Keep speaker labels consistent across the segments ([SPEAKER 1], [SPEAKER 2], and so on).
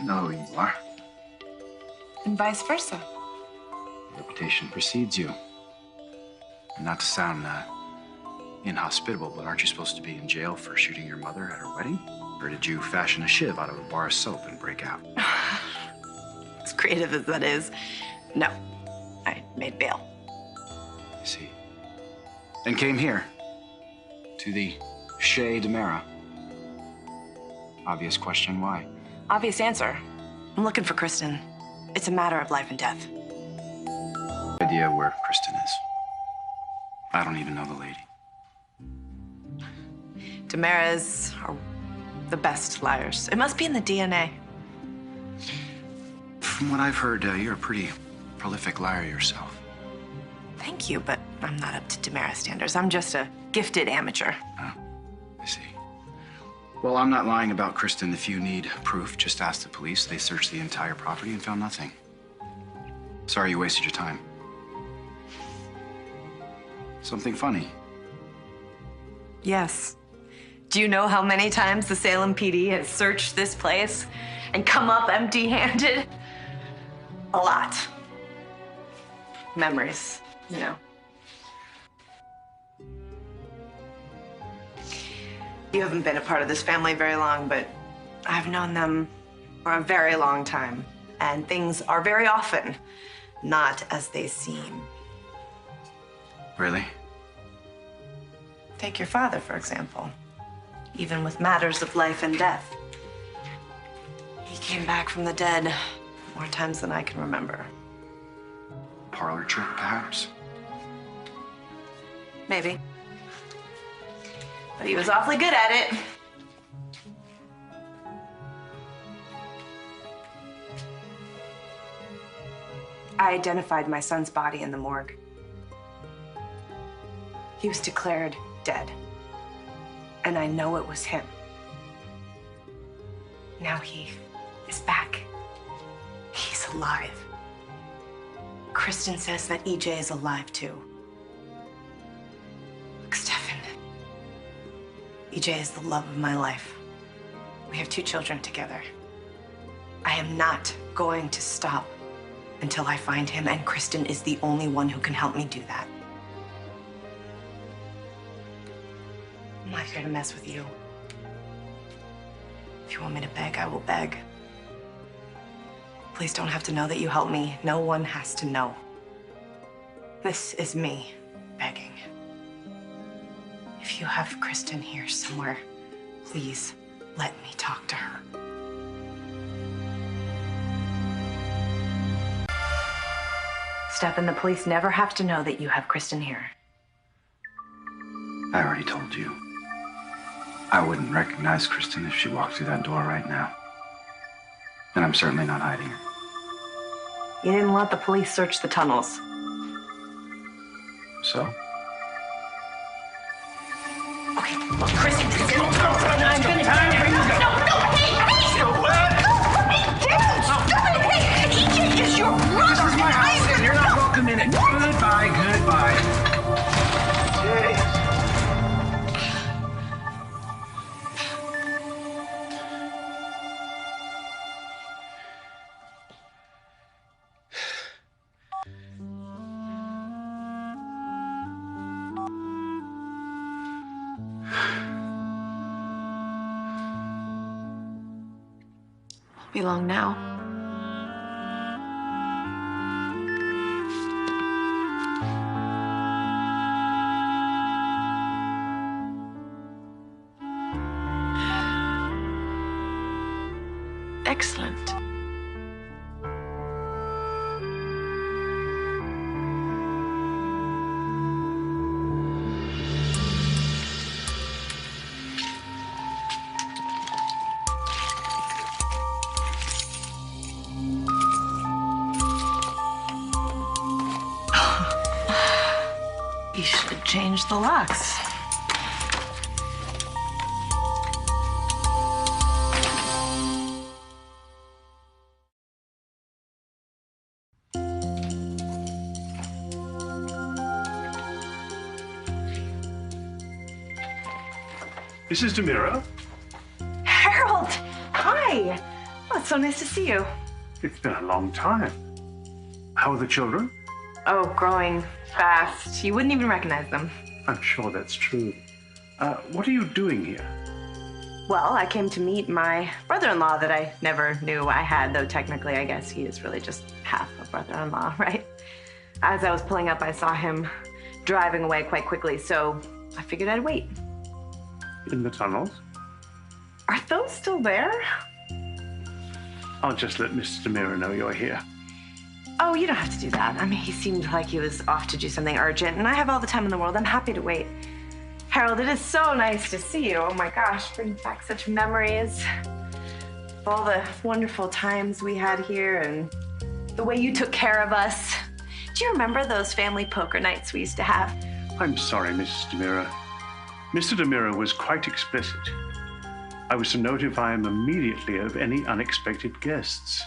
[SPEAKER 1] I know who you are.
[SPEAKER 2] And vice versa.
[SPEAKER 1] Reputation precedes you. And not to sound inhospitable, but aren't you supposed to be in jail for shooting your mother at her wedding? Or did you fashion a shiv out of a bar of soap and break out?
[SPEAKER 2] As creative as that is, no. I made bail.
[SPEAKER 1] I see. And came here to the Chez Demera. Obvious question, why?
[SPEAKER 2] Obvious answer. I'm looking for Kristen. It's a matter of life and death.
[SPEAKER 1] Idea where Kristen is. I don't even know the lady.
[SPEAKER 2] Demeras are the best liars. It must be in the DNA.
[SPEAKER 1] From what I've heard, you're a pretty prolific liar yourself.
[SPEAKER 2] Thank you, but I'm not up to Demera standards. I'm just a gifted amateur.
[SPEAKER 1] Oh, I see. Well, I'm not lying about Kristen. If you need proof, just ask the police. They searched the entire property and found nothing. Sorry you wasted your time. Something funny?
[SPEAKER 2] Yes. Do you know how many times the Salem PD has searched this place and come up empty-handed? A lot. Memories, you know. You haven't been a part of this family very long, but I've known them for a very long time. And things are very often not as they seem.
[SPEAKER 1] Really?
[SPEAKER 2] Take your father, for example. Even with matters of life and death. He came back from the dead more times than I can remember.
[SPEAKER 1] Parlor trick, perhaps?
[SPEAKER 2] Maybe. But he was awfully good at it. I identified my son's body in the morgue. He was declared dead. And I know it was him. Now he is back. He's alive. Kristen says that EJ is alive too. Look, Stefan. EJ is the love of my life. We have 2 children together. I am not going to stop until I find him, and Kristen is the only one who can help me do that. I'm not here to mess with you. If you want me to beg, I will beg. Please don't have to know that you helped me. No one has to know. This is me begging. If you have Kristen here somewhere, please let me talk to her. Stefan, the police never have to know that you have Kristen here.
[SPEAKER 1] I already told you. I wouldn't recognize Kristen if she walked through that door right now. And I'm certainly not hiding her.
[SPEAKER 2] You didn't let the police search the tunnels.
[SPEAKER 1] So?
[SPEAKER 2] Okay, well, Kristen, I'm gonna EJ is your brother.
[SPEAKER 3] This is my house, and you're not welcome in it. Goodbye, goodbye. Hey.
[SPEAKER 2] Be long now. Excellent. You should change the locks.
[SPEAKER 4] Mrs. Demera?
[SPEAKER 2] Harold, hi. Oh, it's so nice to see you.
[SPEAKER 3] It's been a long time. How are the children?
[SPEAKER 2] Oh, growing fast. You wouldn't even recognize them.
[SPEAKER 3] I'm sure that's true. What are you doing here?
[SPEAKER 2] Well, I came to meet my brother-in-law that I never knew I had, though technically I guess he is really just half a brother-in-law, right? As I was pulling up, I saw him driving away quite quickly, so I figured I'd wait.
[SPEAKER 3] In the tunnels?
[SPEAKER 2] Are those still there?
[SPEAKER 3] I'll just let Mr. DeMira know you're here.
[SPEAKER 2] Oh, you don't have to do that. I mean, he seemed like he was off to do something urgent, and I have all the time in the world. I'm happy to wait. Harold, it is so nice to see you. Oh my gosh, brings back such memories of all the wonderful times we had here and the way you took care of us. Do you remember those family poker nights we used to have?
[SPEAKER 3] I'm sorry, Mrs. DeMira. Mr. DeMira was quite explicit. I was to notify him immediately of any unexpected guests.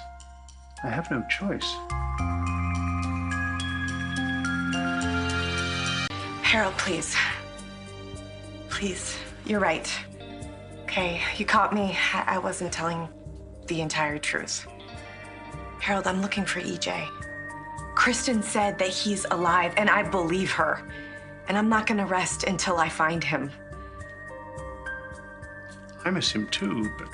[SPEAKER 3] I have no choice.
[SPEAKER 2] Harold, please. Please, you're right. Okay, you caught me. I wasn't telling the entire truth. Harold, I'm looking for EJ. Kristen said that he's alive, and I believe her. And I'm not gonna rest until I find him.
[SPEAKER 3] I miss him too, but...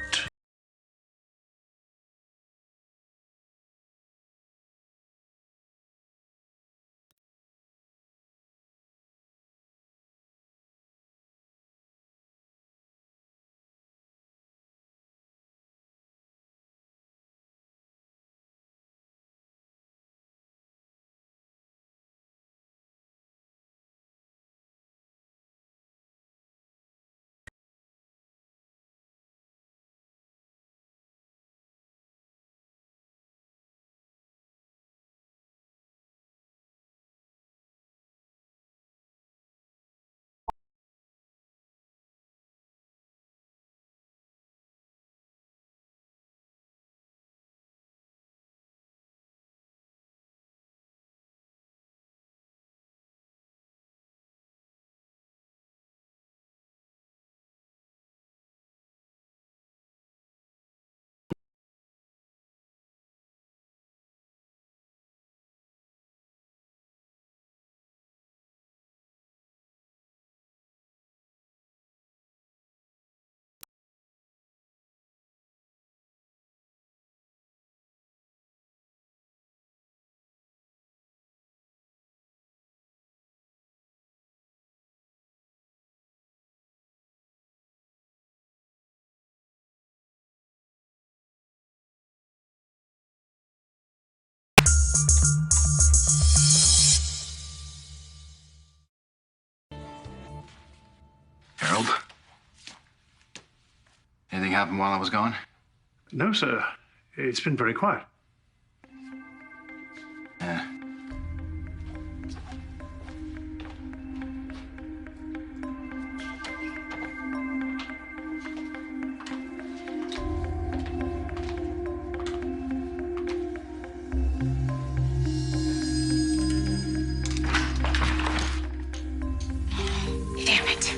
[SPEAKER 1] Harold? Anything happened while I was gone?
[SPEAKER 3] No, sir. It's been very quiet.
[SPEAKER 1] Yeah.
[SPEAKER 2] Damn it.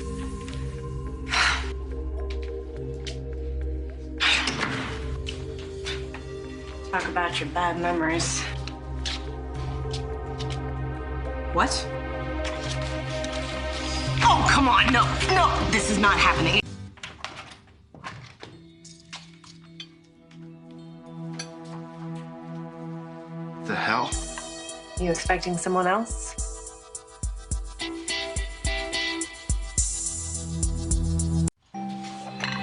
[SPEAKER 2] Talk about your bad memories. What? Oh, come on. No, no, this is not happening.
[SPEAKER 1] The hell?
[SPEAKER 2] You expecting someone else?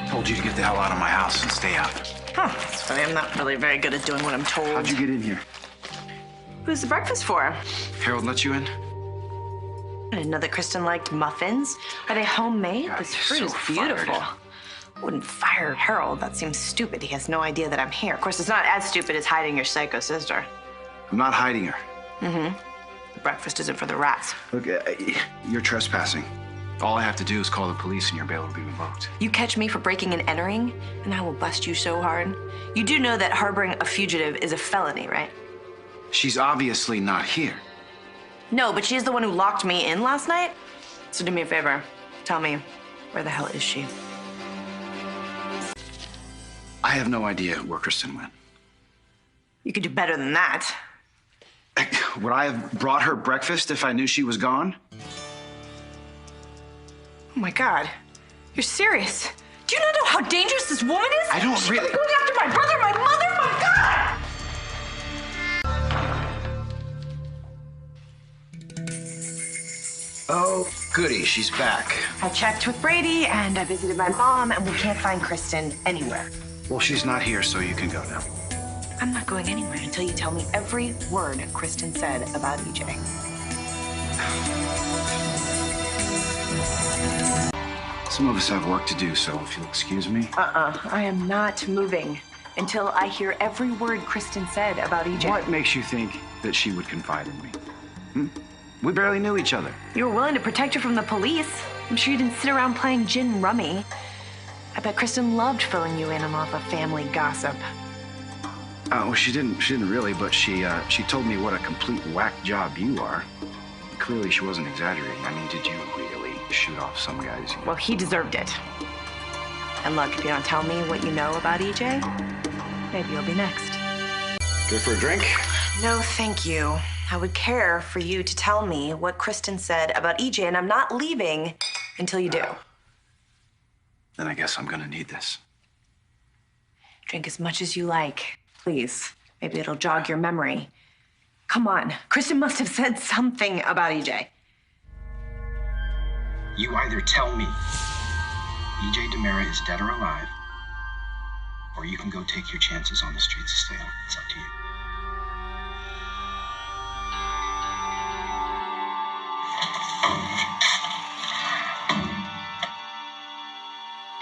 [SPEAKER 1] Told you to get the hell out of my house and stay out.
[SPEAKER 2] Huh, that's funny. I'm not really very good at doing what I'm told.
[SPEAKER 1] How'd you get in here?
[SPEAKER 2] Who's the breakfast for?
[SPEAKER 1] Harold let you in?
[SPEAKER 2] I didn't know that Kristen liked muffins. Are they homemade?
[SPEAKER 1] God,
[SPEAKER 2] This
[SPEAKER 1] you're
[SPEAKER 2] fruit is
[SPEAKER 1] so
[SPEAKER 2] beautiful.
[SPEAKER 1] fired.
[SPEAKER 2] I wouldn't fire Harold. That seems stupid. He has no idea that I'm here. Of course, it's not as stupid as hiding your psycho sister.
[SPEAKER 1] I'm not hiding her.
[SPEAKER 2] The breakfast isn't for the rats.
[SPEAKER 1] Look, you're trespassing. All I have to do is call the police and your bail will be revoked.
[SPEAKER 2] You catch me for breaking and entering, and I will bust you so hard. You do know that harboring a fugitive is a felony, right?
[SPEAKER 1] She's obviously not here.
[SPEAKER 2] No, but she is the one who locked me in last night. So do me a favor. Tell me, where the hell is she?
[SPEAKER 1] I have no idea where Kristen went.
[SPEAKER 2] You could do better than that.
[SPEAKER 1] Would I have brought her breakfast if I knew she was gone?
[SPEAKER 2] Oh my God, you're serious? Do you not know how dangerous this woman is?
[SPEAKER 1] I don't
[SPEAKER 2] She's
[SPEAKER 1] really-
[SPEAKER 2] going after my brother, my mother, my God!
[SPEAKER 1] Oh, goody, she's back.
[SPEAKER 2] I checked with Brady and I visited my mom and we can't find Kristen anywhere.
[SPEAKER 1] Well, she's not here, so you can go now.
[SPEAKER 2] I'm not going anywhere until you tell me every word Kristen said about EJ.
[SPEAKER 1] Some of us have work to do, so if you'll excuse me.
[SPEAKER 2] I am not moving until I hear every word Kristen said about EJ.
[SPEAKER 1] What makes you think that she would confide in me? We barely knew each other.
[SPEAKER 2] You were willing to protect her from the police. I'm sure you didn't sit around playing gin rummy. I bet Kristen loved filling you in on all the family gossip.
[SPEAKER 1] Well, she didn't really, but she told me what a complete whack job you are. Clearly, she wasn't exaggerating. I mean, did you really shoot off some guys?
[SPEAKER 2] Well, he deserved it. And look, if you don't tell me what you know about EJ, maybe you'll be next.
[SPEAKER 1] Go for a drink?
[SPEAKER 2] No, thank you. I would care for you to tell me what Kristen said about EJ, and I'm not leaving until you do.
[SPEAKER 1] Then I guess I'm gonna need this.
[SPEAKER 2] Drink as much as you like, please. Maybe it'll jog your memory. Come on, Kristen must have said something about EJ.
[SPEAKER 1] You either tell me EJ DiMera is dead or alive, or you can go take your chances on the streets of Salem. It's up to you.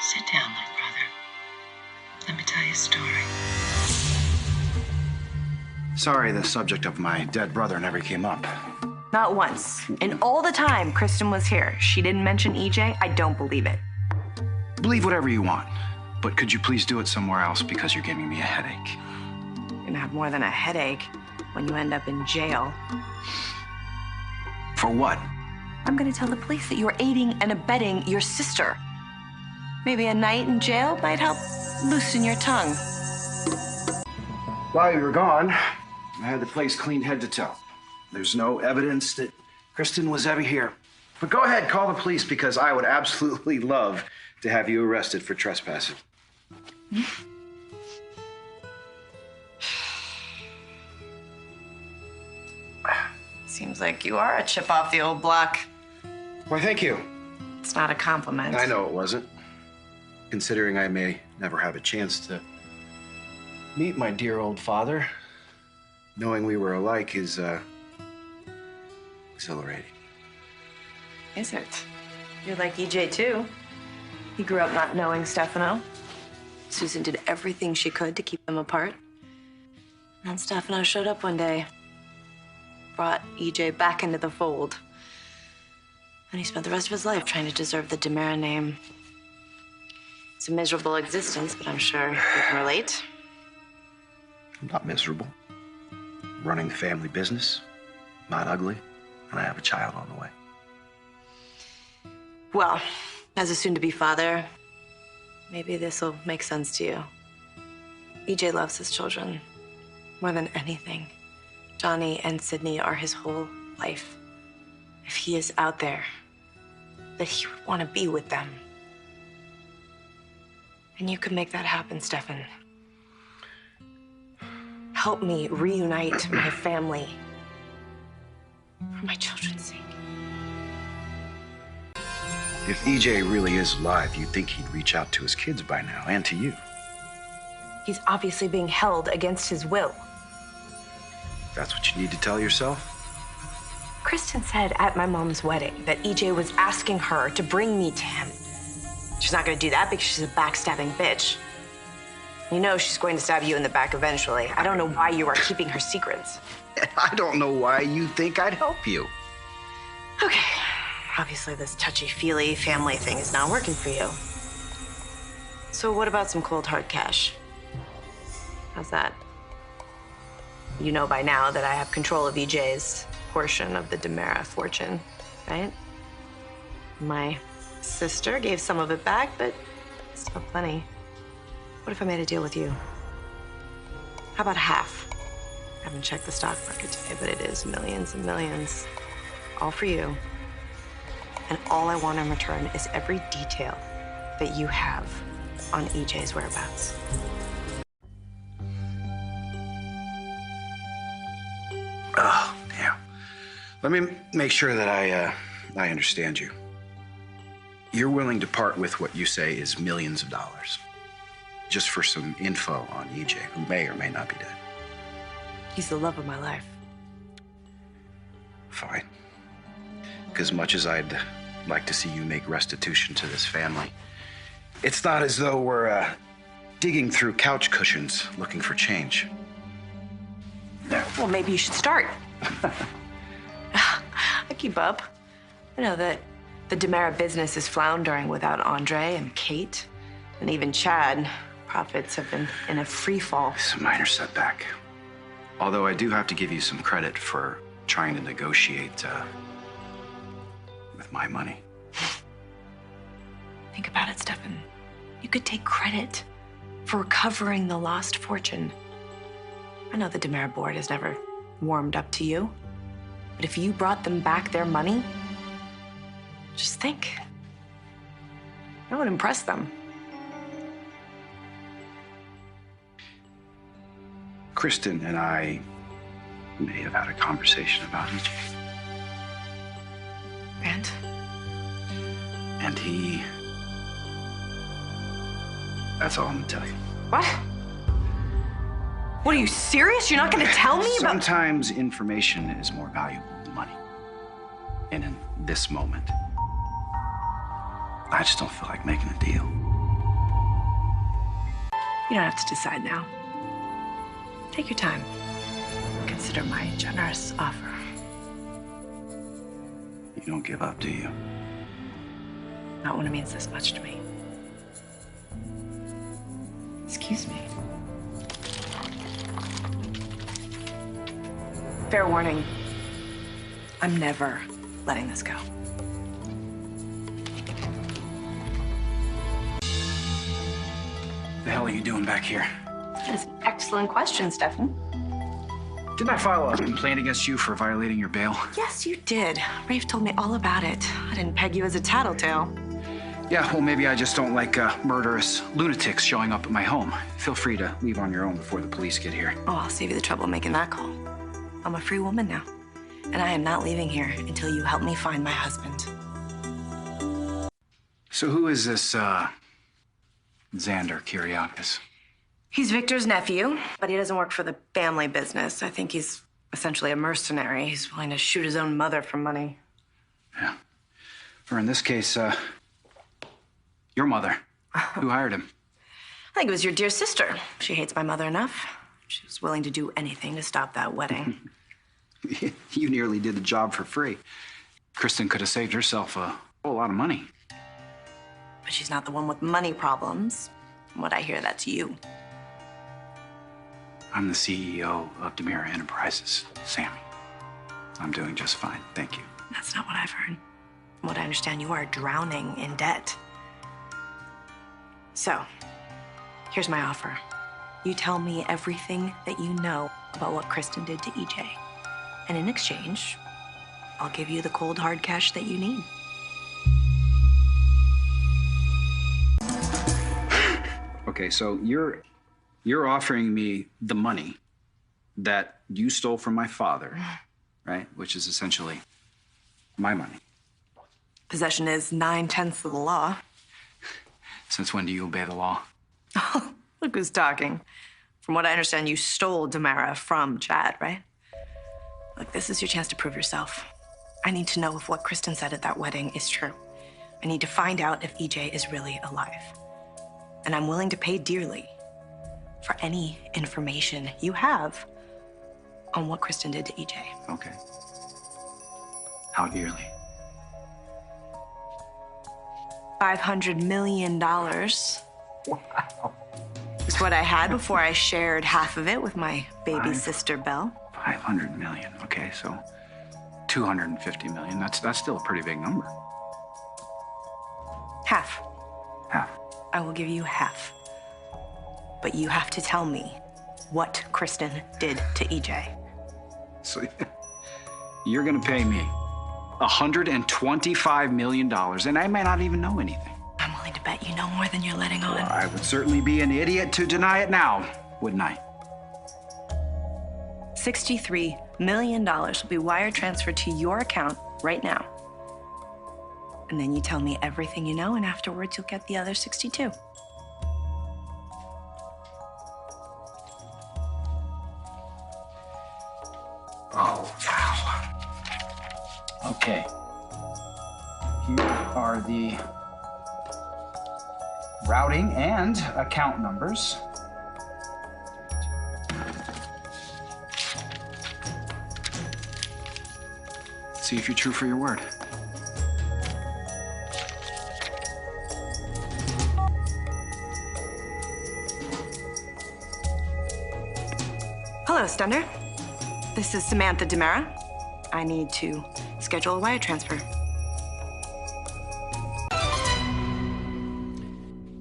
[SPEAKER 2] Sit down, little brother. Let me tell you a story.
[SPEAKER 1] Sorry, the subject of my dead brother never came up.
[SPEAKER 2] Not once. In all the time Kristen was here, she didn't mention EJ. I don't believe it.
[SPEAKER 1] Believe whatever you want, but could you please do it somewhere else because you're giving me a headache?
[SPEAKER 2] You're gonna have more than a headache when you end up in jail.
[SPEAKER 1] For what?
[SPEAKER 2] I'm gonna tell the police that you were aiding and abetting your sister. Maybe a night in jail might help loosen your tongue.
[SPEAKER 1] While you were gone, I had the place cleaned head to toe. There's no evidence that Kristen was ever here. But go ahead, call the police because I would absolutely love to have you arrested for trespassing.
[SPEAKER 2] Seems like you are a chip off the old block.
[SPEAKER 1] Why, thank you.
[SPEAKER 2] It's not a compliment.
[SPEAKER 1] I know it wasn't. Considering I may never have a chance to meet my dear old father, knowing we were alike is exhilarating.
[SPEAKER 2] Is it? You're like EJ too. He grew up not knowing Stefano. Susan did everything she could to keep them apart. And then Stefano showed up one day, brought EJ back into the fold. And he spent the rest of his life trying to deserve the DiMera name. It's a miserable existence, but I'm sure you can relate.
[SPEAKER 1] I'm not miserable. Running the family business, not ugly, and I have a child on the way.
[SPEAKER 2] Well, as a soon-to-be father, maybe this will make sense to you. EJ loves his children more than anything. Johnny and Sydney are his whole life. If he is out there, that he would want to be with them. And you can make that happen, Stefan. Help me reunite my family for my children's sake.
[SPEAKER 1] If EJ really is alive, you'd think he'd reach out to his kids by now, and to you.
[SPEAKER 2] He's obviously being held against his will.
[SPEAKER 1] That's what you need to tell yourself?
[SPEAKER 2] Kristen said at my mom's wedding that EJ was asking her to bring me to him. She's not gonna do that because she's a backstabbing bitch. You know she's going to stab you in the back eventually. I don't know why you are keeping her secrets.
[SPEAKER 1] I don't know why you think I'd help you.
[SPEAKER 2] Okay, obviously this touchy-feely family thing is not working for you. So what about some cold hard cash? How's that? You know by now that I have control of EJ's portion of the DiMera fortune, right? My sister gave some of it back, but still plenty. What if I made a deal with you? How about half? I haven't checked the stock market today, but it is millions and millions. All for you. And all I want in return is every detail that you have on EJ's whereabouts.
[SPEAKER 1] Oh, damn. Let me make sure that I understand you. You're willing to part with what you say is millions of dollars just for some info on EJ, who may or may not be dead.
[SPEAKER 2] He's the love of my life.
[SPEAKER 1] Fine. Because much as I'd like to see you make restitution to this family, it's not as though we're digging through couch cushions looking for change.
[SPEAKER 2] Well, maybe you should start. I keep up. I know that the DiMera business is floundering without Andre and Kate, and even Chad. Profits have been in a free fall.
[SPEAKER 1] It's a minor setback. Although I do have to give you some credit for trying to negotiate with my money.
[SPEAKER 2] Think about it, Stefan. You could take credit for recovering the lost fortune. I know the DiMera board has never warmed up to you, but if you brought them back their money, just think. That would impress them.
[SPEAKER 1] Kristen and I may have had a conversation about EJ. And he... That's all I'm gonna tell you.
[SPEAKER 2] What? What, are you serious? You're not gonna tell me about...
[SPEAKER 1] Sometimes information is more valuable than money. And in this moment, I just don't feel like making a deal.
[SPEAKER 2] You don't have to decide now. Take your time. Consider my generous offer.
[SPEAKER 1] You don't give up, do you?
[SPEAKER 2] Not when it means this much to me. Excuse me. Fair warning. I'm never letting this go.
[SPEAKER 1] The hell are you doing back here?
[SPEAKER 2] That's an excellent question, Stefan.
[SPEAKER 1] Didn't I file a complaint against you for violating your bail?
[SPEAKER 2] Yes, you did. Rafe told me all about it. I didn't peg you as a tattletale.
[SPEAKER 1] Yeah, well, maybe I just don't like murderous lunatics showing up at my home. Feel free to leave on your own before the police get here.
[SPEAKER 2] Oh, I'll save you the trouble of making that call. I'm a free woman now, and I am not leaving here until you help me find my husband.
[SPEAKER 1] So who is this, Xander Kyriakis?
[SPEAKER 2] He's Victor's nephew, but he doesn't work for the family business. I think he's essentially a mercenary. He's willing to shoot his own mother for money.
[SPEAKER 1] Yeah. Or in this case, your mother. Who hired him?
[SPEAKER 2] I think it was your dear sister. She hates my mother enough. She was willing to do anything to stop that wedding.
[SPEAKER 1] You nearly did the job for free. Kristen could have saved herself a whole lot of money.
[SPEAKER 2] But she's not the one with money problems. From what I hear, that's you.
[SPEAKER 1] I'm the CEO of DiMera Enterprises, Sammy. I'm doing just fine, thank you.
[SPEAKER 2] That's not what I've heard. From what I understand, you are drowning in debt. So, here's my offer. You tell me everything that you know about what Kristen did to EJ. And in exchange, I'll give you the cold, hard cash that you need.
[SPEAKER 1] Okay, so you're offering me the money that you stole from my father, right? Which is essentially my money.
[SPEAKER 2] Possession is 9/10 of the law.
[SPEAKER 1] Since when do you obey the law?
[SPEAKER 2] Oh, look who's talking. From what I understand, you stole DiMera from Chad, right? Look, this is your chance to prove yourself. I need to know if what Kristen said at that wedding is true. I need to find out if EJ is really alive. And I'm willing to pay dearly for any information you have on what Kristen did to EJ.
[SPEAKER 1] Okay. How dearly?
[SPEAKER 2] $500 million.
[SPEAKER 1] Wow.
[SPEAKER 2] It's what I had before I shared half of it with my baby sister, Belle.
[SPEAKER 1] 500 million. Okay, so 250 million. That's still a pretty big number.
[SPEAKER 2] Half.
[SPEAKER 1] Half.
[SPEAKER 2] I will give you half. But you have to tell me what Kristen did to EJ.
[SPEAKER 1] So you're gonna pay me $125 million, and I may not even know anything.
[SPEAKER 2] I'm willing to bet you know more than you're letting on.
[SPEAKER 1] Well, I would certainly be an idiot to deny it now, wouldn't I?
[SPEAKER 2] $63 million will be wire transferred to your account right now. And then you tell me everything you know, and afterwards you'll get the other 62.
[SPEAKER 1] Oh, wow. Okay. Here are the routing and account numbers. See if you're true for your word.
[SPEAKER 2] Hello, Stunner. This is Samantha DiMera. I need to schedule a wire transfer.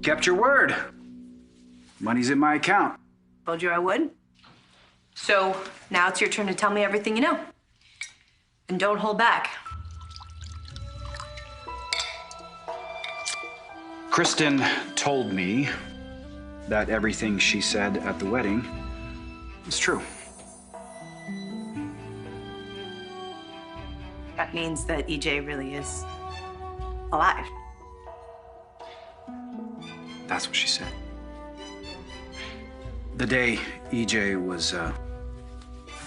[SPEAKER 1] Kept your word. Money's in my account.
[SPEAKER 2] Told you I would. So now it's your turn to tell me everything you know. And don't hold back.
[SPEAKER 1] Kristen told me that everything she said at the wedding was true.
[SPEAKER 2] That means that EJ really is alive.
[SPEAKER 1] That's what she said. The day EJ was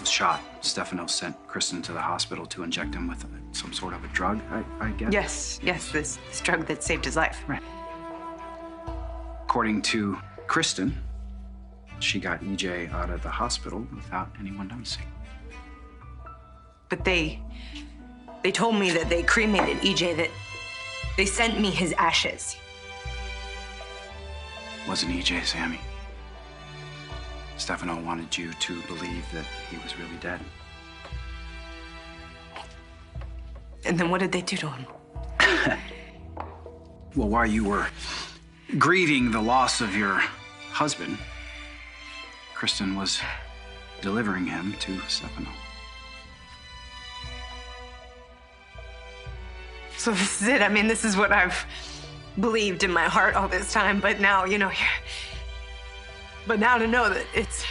[SPEAKER 1] shot, Stefano sent Kristen to the hospital to inject him with some sort of a drug, I guess.
[SPEAKER 2] Yes, this drug that saved his life.
[SPEAKER 1] Right. According to Kristen, she got EJ out of the hospital without anyone noticing.
[SPEAKER 2] But they told me that they cremated EJ, that they sent me his ashes.
[SPEAKER 1] Wasn't EJ, Sammy. Stefano wanted you to believe that he was really dead.
[SPEAKER 2] And then what did they do to him?
[SPEAKER 1] Well, while you were grieving the loss of your husband, Kristen was delivering him to Stefano.
[SPEAKER 2] So this is it. I mean, this is what I've believed in my heart all this time, but now, you know, but now to know that it's...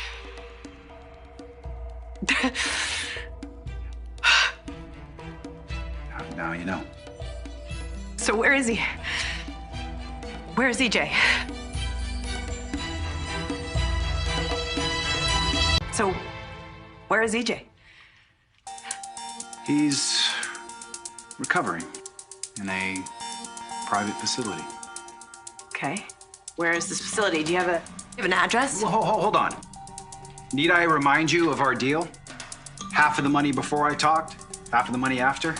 [SPEAKER 1] Now you know.
[SPEAKER 2] So where is he? Where is EJ? So where is EJ?
[SPEAKER 1] He's recovering in a private facility.
[SPEAKER 2] Okay. Where is this facility? Do you have an address?
[SPEAKER 1] Whoa, hold on. Need I remind you of our deal? Half of the money before I talked, half of the money after?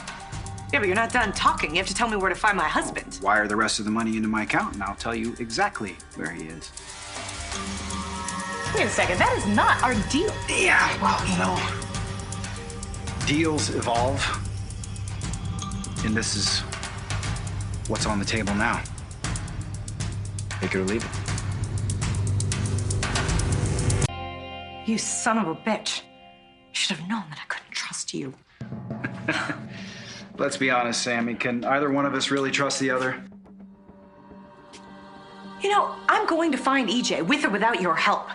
[SPEAKER 2] Yeah, but you're not done talking. You have to tell me where to find my husband.
[SPEAKER 1] Wire the rest of the money into my account, and I'll tell you exactly where he is.
[SPEAKER 2] Wait a second, that is not our deal.
[SPEAKER 1] Yeah, well, you know, deals evolve, and this is what's on the table now. Take it or leave it.
[SPEAKER 2] You son of a bitch. You should have known that I couldn't trust you.
[SPEAKER 1] Let's be honest, Sammy. Can either one of us really trust the other?
[SPEAKER 2] You know, I'm going to find EJ with or without your help.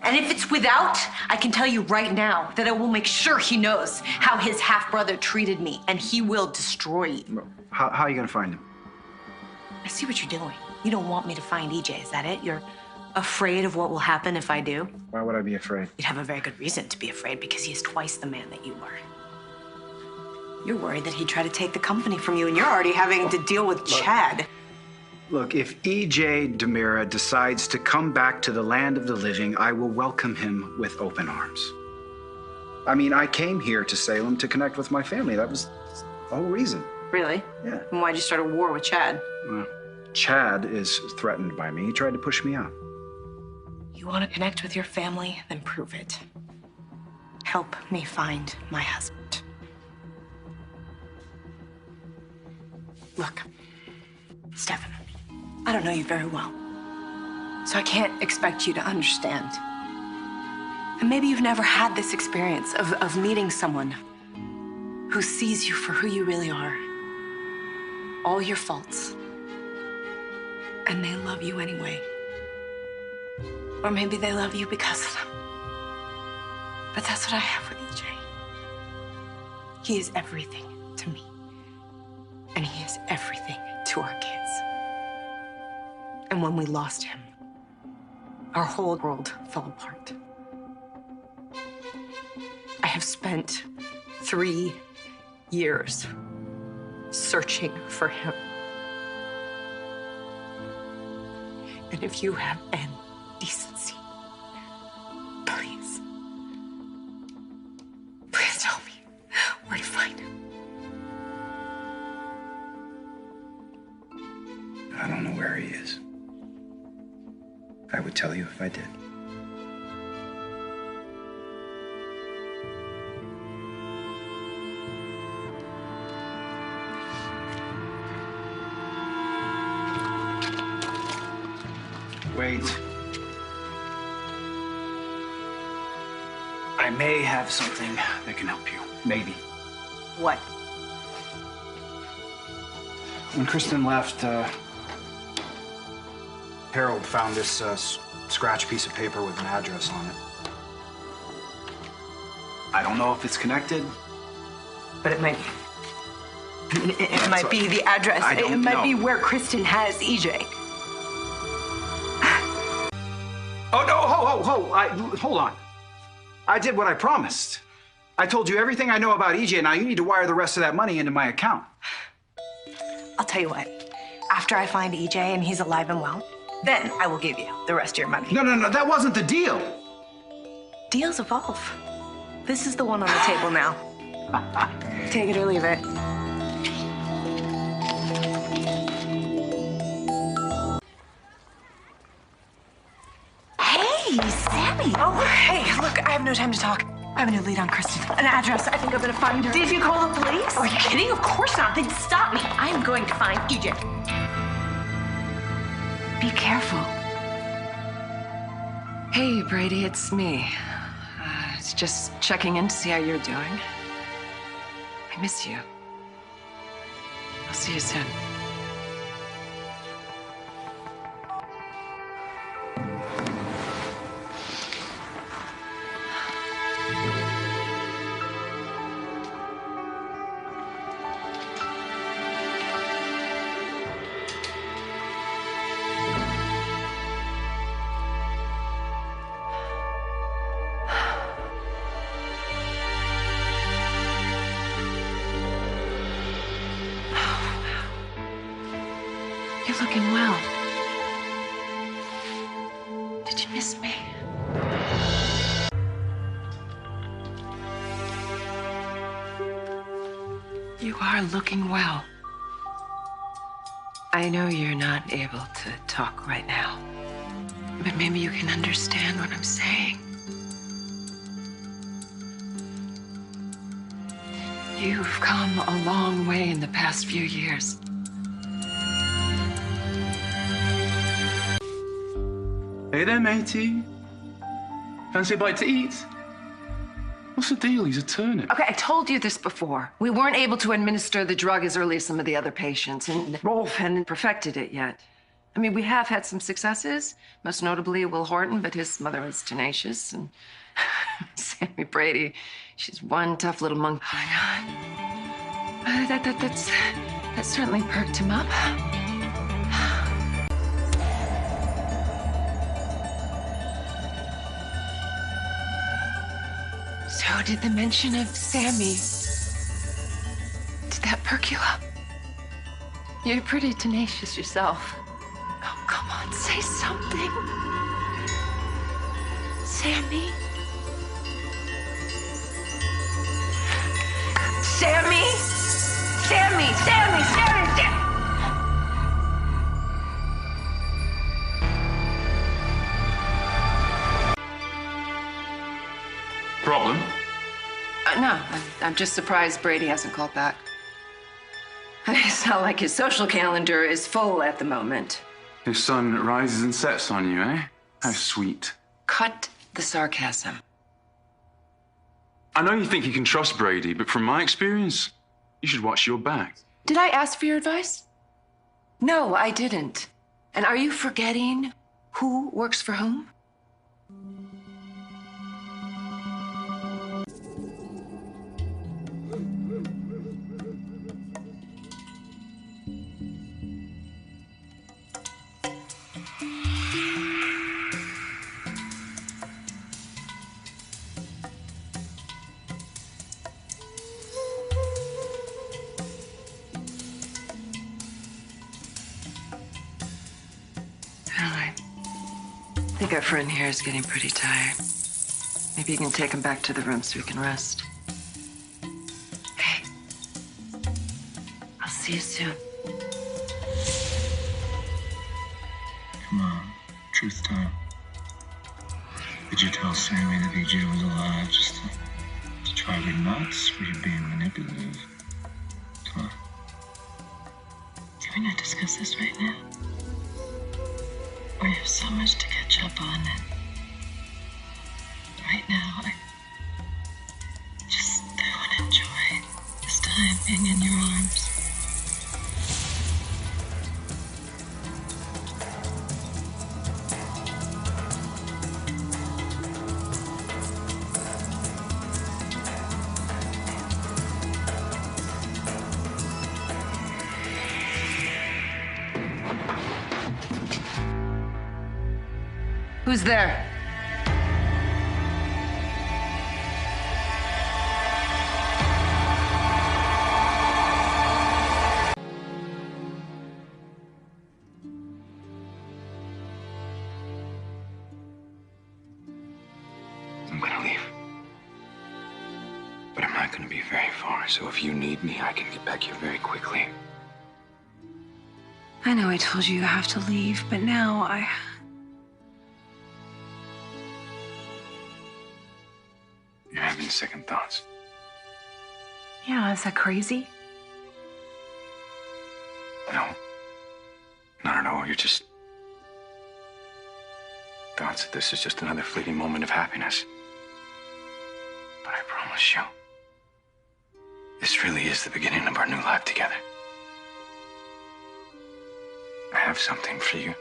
[SPEAKER 2] And if it's without, I can tell you right now that I will make sure he knows how his half-brother treated me, and he will destroy you.
[SPEAKER 1] How are you gonna find him?
[SPEAKER 2] I see what you're doing. You don't want me to find EJ, is that it? You're afraid of what will happen if I do?
[SPEAKER 1] Why would I be afraid?
[SPEAKER 2] You'd have a very good reason to be afraid, because he is twice the man that you are. You're worried that he'd try to take the company from you, and you're already having to deal with Chad.
[SPEAKER 1] Look, if EJ DiMera decides to come back to the land of the living, I will welcome him with open arms. I mean, I came here to Salem to connect with my family. That was the whole reason.
[SPEAKER 2] Really?
[SPEAKER 1] Yeah.
[SPEAKER 2] And why'd you start a war with Chad?
[SPEAKER 1] Well, Chad is threatened by me. He tried to push me out.
[SPEAKER 2] You want to connect with your family? Then prove it. Help me find my husband. Look, Stefan, I don't know you very well, so I can't expect you to understand. And maybe you've never had this experience of meeting someone who sees you for who you really are, all your faults, and they love you anyway. Or maybe they love you because of them. But that's what I have with EJ. He is everything to me. And he is everything to our kids. And when we lost him, our whole world fell apart. I have spent 3 years searching for him. And if you have any decency, please tell me where to find him.
[SPEAKER 1] I don't know where he is. I would tell you if I did. Wait. I may have something that can help you. Maybe.
[SPEAKER 2] What?
[SPEAKER 1] When Kristen left, Harold found this scratch piece of paper with an address on it. I don't know if it's connected.
[SPEAKER 2] But it might. I mean, it might be the address. It might be where Kristen has EJ.
[SPEAKER 1] Oh, no, hold on. I did what I promised. I told you everything I know about EJ. Now you need to wire the rest of that money into my account.
[SPEAKER 2] I'll tell you what. After I find EJ and he's alive and well, then I will give you the rest of your money.
[SPEAKER 1] No, that wasn't the deal.
[SPEAKER 2] Deals evolve. This is the one on the table now. Take it or leave it.
[SPEAKER 4] Hey, Sammy!
[SPEAKER 2] Oh, hey, look, I have no time to talk. I have a new lead on Kristen. An address. I think I'm gonna find her.
[SPEAKER 4] Did you call the police?
[SPEAKER 2] Are you kidding? Of course not. Then stop me.
[SPEAKER 4] I am going to find EJ.
[SPEAKER 2] Be careful.
[SPEAKER 5] Hey, Brady, it's me. It's just checking in to see how you're doing. I miss you. I'll see you soon. You're looking well. Did you miss me? You are looking well. I know you're not able to talk right now, but maybe you can understand what I'm saying. You've come a long way in the past few years.
[SPEAKER 6] Hey there, matey. Fancy a bite to eat? What's the deal? He's a turnip.
[SPEAKER 5] Okay, I told you this before. We weren't able to administer the drug as early as some of the other patients, and Rolf hadn't perfected it yet. I mean, we have had some successes, most notably Will Horton, but his mother was tenacious, and Sammy Brady, she's one tough little monkey. Oh, my God. That certainly perked him up. So did the mention of Sammy, did that perk you up? You're pretty tenacious yourself. Oh, come on, say something. Sammy? Sammy? Sammy!
[SPEAKER 6] Problem?
[SPEAKER 5] No, I'm just surprised Brady hasn't called back. It's not like his social calendar is full at the moment.
[SPEAKER 6] His sun rises and sets on you, eh? How sweet.
[SPEAKER 5] Cut the sarcasm.
[SPEAKER 6] I know you think you can trust Brady, but from my experience, you should watch your back.
[SPEAKER 5] Did I ask for your advice? No, I didn't. And are you forgetting who works for whom? I think our friend here is getting pretty tired. Maybe you can take him back to the room so he can rest. Okay. I'll see you soon.
[SPEAKER 7] Come on, truth time. Did you tell Sammy that EJ was alive just to drive her nuts? Were you being manipulative? Come on.
[SPEAKER 8] Can we not discuss this right now? We have so much to catch up on, and right now, I want to enjoy this time being in your arms.
[SPEAKER 5] Who's there?
[SPEAKER 1] I'm gonna leave. But I'm not gonna be very far, so if you need me, I can get back here very quickly.
[SPEAKER 2] I know I told you have to leave, but now
[SPEAKER 1] You're having second thoughts.
[SPEAKER 2] Yeah, is that crazy?
[SPEAKER 1] No. Not at all. You're just... thoughts that this is just another fleeting moment of happiness. But I promise you, this really is the beginning of our new life together. I have something for you.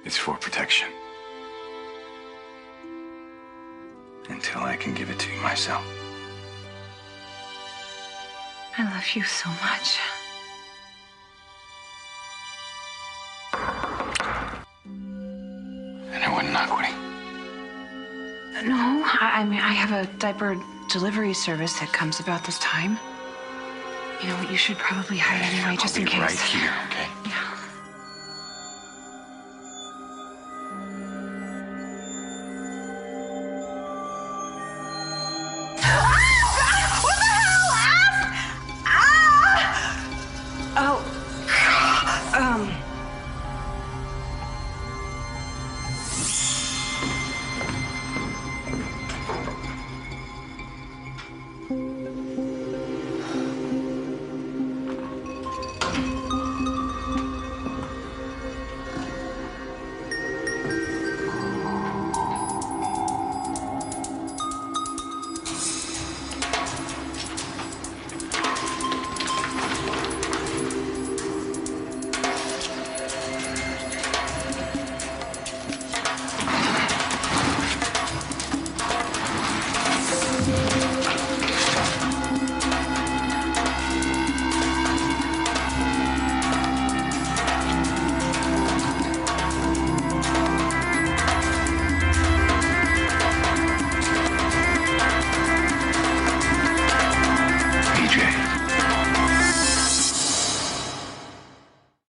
[SPEAKER 1] It's for protection. Until I can give it to you myself.
[SPEAKER 2] I love you so much.
[SPEAKER 1] And I wouldn't not quitting.
[SPEAKER 2] No, I mean, I have a diaper delivery service that comes about this time. You know what? You should probably hide anyway, just in case.
[SPEAKER 1] I'll be right here, okay?
[SPEAKER 2] Yeah.